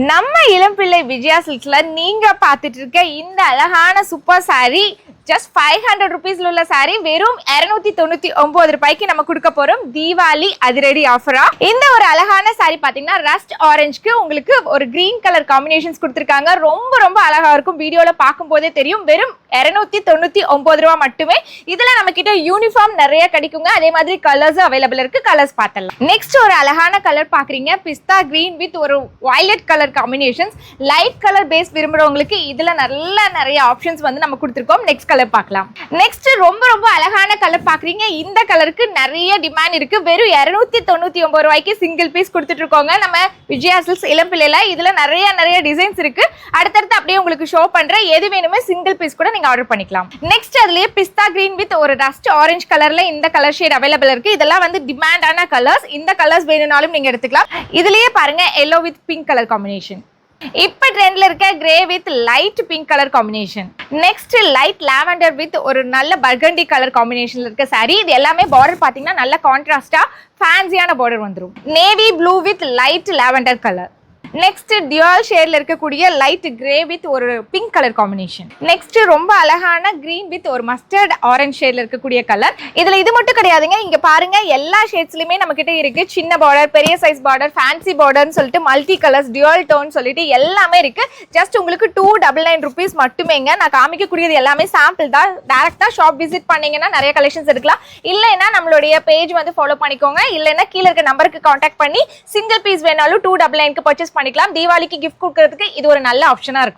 நம்ம இளம்பிள்ளை விஜயா சில்க்ஸ்ல நீங்க பாத்துட்டு இருக்க இந்த அழகான சூப்பர் சாரி ஜஸ்ட் 500 rupeesல உள்ள சாரி வெறும் 299 ரூபாய்க்கு நம்ம கொடுக்க போறோம் தீபாவளி அதிரடி ஆஃபரா. இந்த ஒரு அழகான சாரி பாத்தீங்கன்னா ரஸ்ட் ஆரஞ்சுக்கு உங்களுக்கு ஒரு கிரீன் கலர் காம்பினேஷன்ஸ் கொடுத்துருக்காங்க. ரொம்ப ரொம்ப அழகா இருக்கும். வீடியோல பார்க்கும் போதே தெரியும். வெறும் 299 ரூபாய் மட்டுமே. இதுல நம்ம கிட்ட யூனிஃபார்ம் நிறைய கிடைக்குங்க. அதே மாதிரி கலர்ஸ் அவைலபிள் இருக்கு. கலர்ஸ் பார்த்தலாம். நெக்ஸ்ட் ஒரு அழகான கலர் பாக்குறீங்க. பிஸ்தா கிரீன் வித் ஒரு violet colour combinations. Light colour base விரும்புறவங்களுக்கு இதுல நிறைய ஆப்ஷன்ஸ் வந்து நம்ம கொடுத்துருக்கோம். நெக்ஸ்ட் கலர் பார்க்கலாம். நெக்ஸ்ட் ரொம்ப ரொம்ப அழகான கலர் பாக்குறீங்க. இந்த கலருக்கு நிறைய டிமாண்ட் இருக்கு. வெறும் 299 ரூபாய்க்கு சிங்கிள் பீஸ் கொடுத்துட்டு இருக்கோங்க நம்ம விஜயா சில்க்ஸ் இளம்பிள்ளையில. இதுல நிறைய டிசைன்ஸ் இருக்கு. அடுத்தடுத்து அப்படியே உங்களுக்கு ஷோ பண்றேன். எது வேணுமே சிங்கிள் பீஸ் கூட நீங்க ஆர்டர் பண்ணிக்கலாம். நெக்ஸ்ட் அதுலயே பிஸ்தா கிரீன் வித் ஒரு ரஸ்ட் ஆரஞ்சு கலர்ல இந்த கலர் ஷேட் அவைலபிள் இருக்கு. இதெல்லாம் வந்து டிமாண்டான கலர்ஸ். இந்த கலர்ஸ் வேணும்னாலும் நீங்க எடுத்துக்கலாம். இதுலயே பாருங்க yellow with pink colour combination. இப்ப ட்ரெண்ட்ல இருக்க grey with light pink colour combination. Next light lavender with ஒரு நல்ல பர்கண்டி கலர் காம்பினேஷன்ல இருக்க சாரி. இது எல்லாமே பார்டர் பாத்தீங்கன்னா நல்ல கான்ட்ராஸ்டா ஃபேன்சியான பார்டர் வந்துரும். Navy blue with light lavender colour. Next dual ஷேட்ல இருக்கக்கூடிய லைட் கிரே வித் ஒரு பிங்க் கலர் காம்பினேஷன். நெக்ஸ்ட் ரொம்ப அழகான கிரீன் வித் ஒரு மஸ்டர்ட் ஆரஞ்சு ஷேட்ல இருக்கக்கூடிய கலர். இதுல இது மட்டும் கிடையாதுங்க. இங்க பாருங்க எல்லா ஷேட்ஸ்லயுமே நம்ம கிட்ட இருக்கு. சின்ன பார்டர், பெரிய சைஸ் பார்டர், ஃபேன்சி பார்டர்னு சொல்லிட்டு மல்டி கலர்ஸ், டியூல் டோன் சொல்லிட்டு எல்லாமே இருக்கு. ஜஸ்ட் உங்களுக்கு 299 rupees மட்டுமேங்க. நான் காமிக்கக்கூடியது எல்லாமே சாம்பிள் தான். டைரக்டா ஷாப் விசிட் பண்ணீங்கன்னா நிறைய கலெக்ஷன்ஸ் எடுக்கலாம். இல்லைன்னா நம்மளுடைய பேஜ் வந்து ஃபாலோ பண்ணிக்கோங்க. இல்லைன்னா கீழே இருக்க நம்பருக்கு கான்டாக்ட் பண்ணி சிங்கிள் பீஸ் வேணாலும் 299க்கு பர்ச்சேஸ் பண்ணிக்கலாம். தீபாவளிக்கு கிஃப்ட் கொடுக்கறதுக்கு இது ஒரு நல்ல ஆப்ஷனா இருக்கும்.